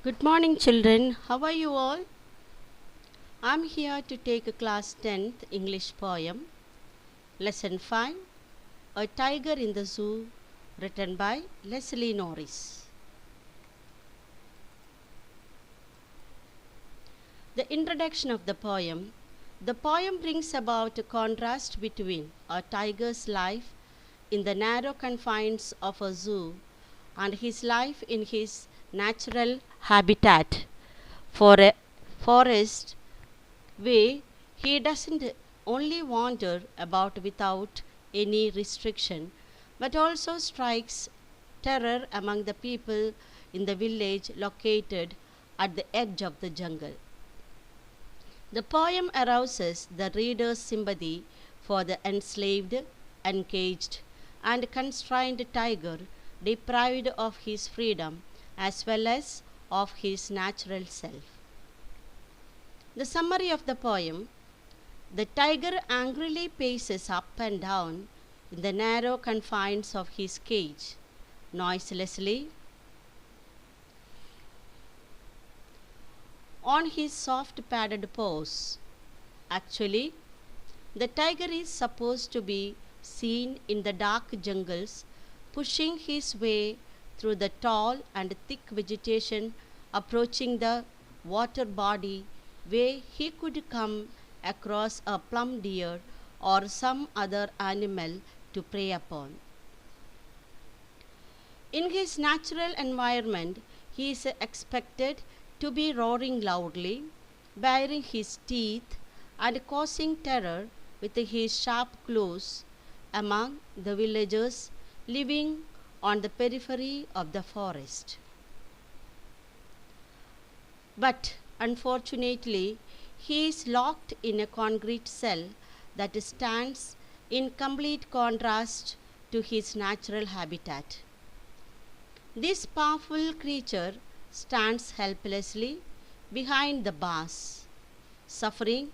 Good morning, children. How are you all? I'm here to take a class 10th English poem, Lesson 5, A Tiger in the Zoo, written by Leslie Norris. The introduction of the poem. The poem brings about a contrast between a tiger's life in the narrow confines of a zoo and his life in his natural habitat for a forest way. He doesn't only wander about without any restriction, but also strikes terror among the people in the village located at the edge of the jungle. The poem arouses the reader's sympathy for the enslaved, encaged, and constrained tiger deprived of his freedom as well as of his natural self. The summary of the poem. The tiger angrily paces up and down in the narrow confines of his cage, noiselessly. On his soft padded paws. Actually, the tiger is supposed to be seen in the dark jungles, pushing his way through the tall and thick vegetation, approaching the water body where he could come across a plum deer or some other animal to prey upon. In his natural environment, he is expected to be roaring loudly, baring his teeth, and causing terror with his sharp claws among the villagers living on the periphery of the forest. But unfortunately, he is locked in a concrete cell that stands in complete contrast to his natural habitat. This powerful creature stands helplessly behind the bars, suffering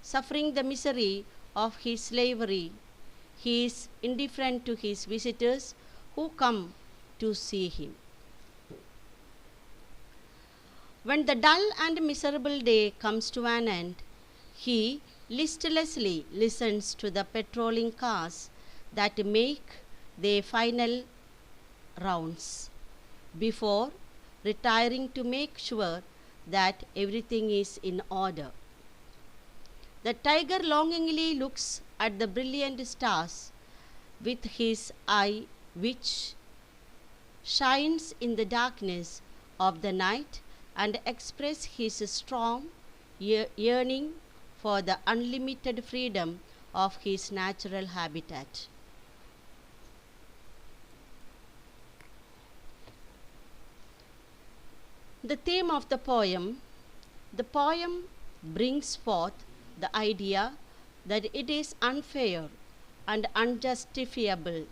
the misery of his slavery. He is indifferent to his visitors who come to see him. When the dull and miserable day comes to an end, he listlessly listens to the patrolling cars that make their final rounds before retiring to make sure that everything is in order. The tiger longingly looks at the brilliant stars with his eye, which shines in the darkness of the night, and express his strong yearning for the unlimited freedom of his natural habitat. The theme of the poem brings forth the idea that it is unfair and unjustifiable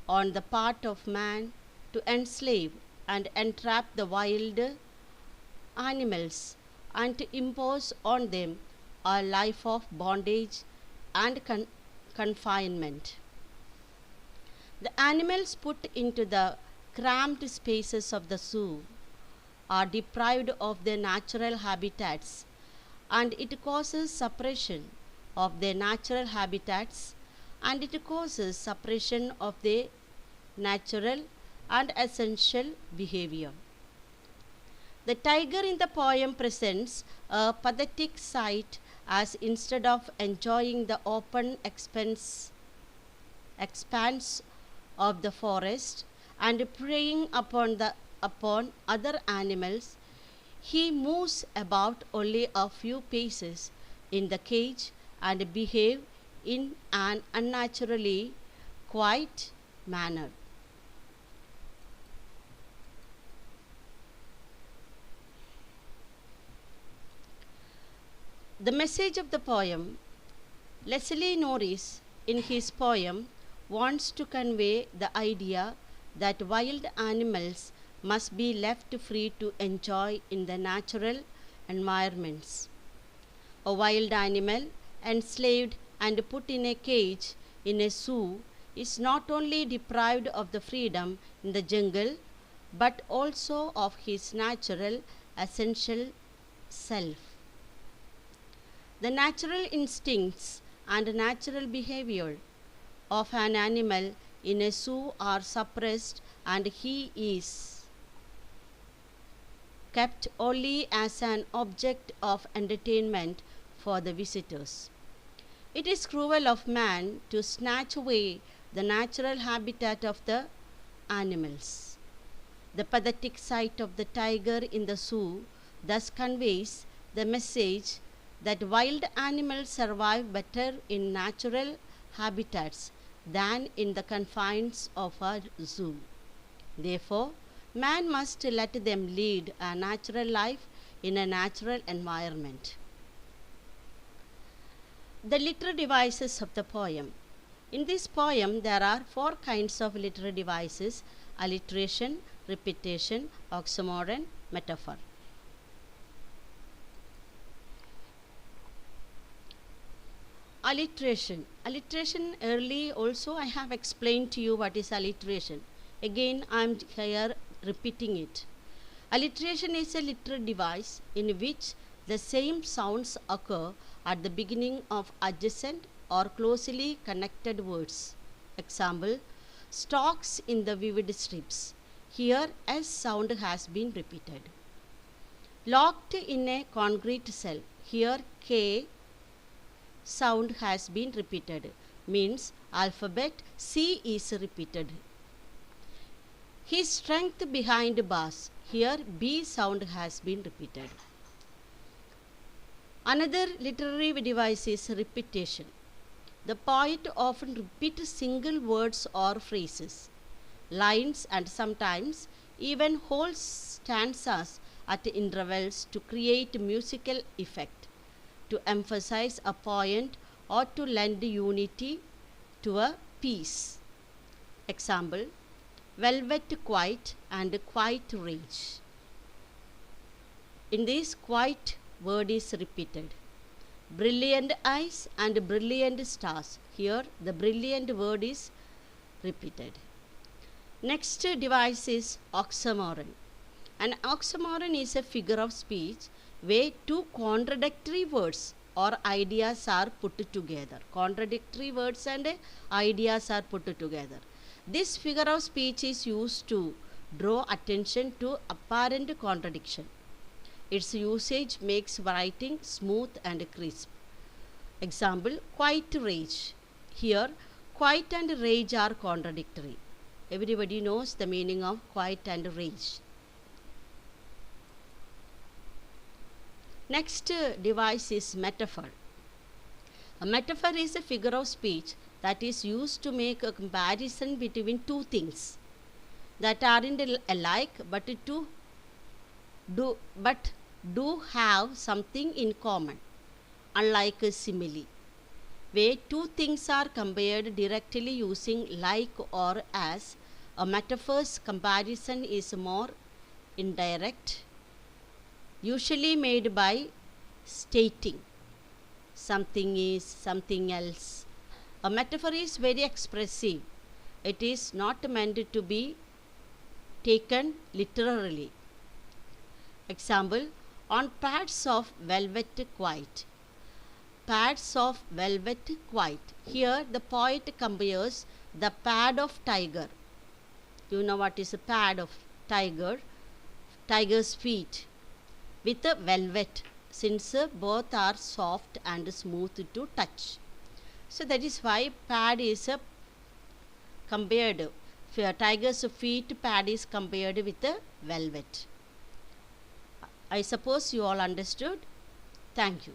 on the part of man to enslave and entrap the wild animals and to impose on them a life of bondage and confinement. The animals put into the cramped spaces of the zoo are deprived of their natural habitats, and it causes suppression of their natural habitats and it causes suppression of their natural and essential behavior. The tiger in the poem presents a pathetic sight as instead of enjoying the open expanse of the forest and preying upon other animals, he moves about only a few paces in the cage and behaves in an unnaturally quiet manner. The message of the poem. Leslie Norris, in his poem, wants to convey the idea that wild animals must be left free to enjoy in the natural environments. A wild animal enslaved and put in a cage in a zoo is not only deprived of the freedom in the jungle but also of his natural essential self. The natural instincts and natural behavior of an animal in a zoo are suppressed, and he is kept only as an object of entertainment for the visitors. It is cruel of man to snatch away the natural habitat of the animals. The pathetic sight of the tiger in the zoo thus conveys the message that wild animals survive better in natural habitats than in the confines of a zoo. Therefore, man must let them lead a natural life in a natural environment. The literary devices of the poem. In this poem, there are four kinds of literary devices: alliteration, repetition, oxymoron, metaphor. Alliteration. Alliteration, early also I have explained to you what is alliteration. Again, I am here repeating it. Alliteration is a literary device in which the same sounds occur at the beginning of adjacent or closely connected words. Example, stalks in the vivid strips. Here S sound has been repeated. Locked in a concrete cell. Here K sound has been repeated. Means alphabet C is repeated. His strength behind bars. Here B sound has been repeated. Another literary device is repetition. The poet often repeats single words or phrases, lines, and sometimes even whole stanzas at intervals to create musical effect, to emphasize a point, or to lend unity to a piece. Example, velvet quiet and quiet rage. In this, quiet word is repeated. Brilliant eyes and brilliant stars. Here the brilliant word is repeated. Next device is oxymoron. An oxymoron is a figure of speech where two contradictory words or ideas are put together. Contradictory words and ideas are put together. This figure of speech is used to draw attention to apparent contradiction. Its usage makes writing smooth and crisp. Example, quiet rage. Here, quiet and rage are contradictory. Everybody knows the meaning of quiet and rage. Next device is metaphor. A metaphor is a figure of speech that is used to make a comparison between two things that aren't alike but do have something in common, unlike a simile, where two things are compared directly using like or as. A metaphor's comparison is more indirect, usually made by stating something is something else. A metaphor is very expressive. It is not meant to be taken literally. Example, on pads of velvet quiet. Pads of velvet quiet. Here the poet compares the pad of tiger. You know what is a pad of tiger? Tiger's feet with the velvet, since both are soft and smooth to touch. So that is why pad is compared. Tiger's feet pad is compared with the velvet. I suppose you all understood. Thank you.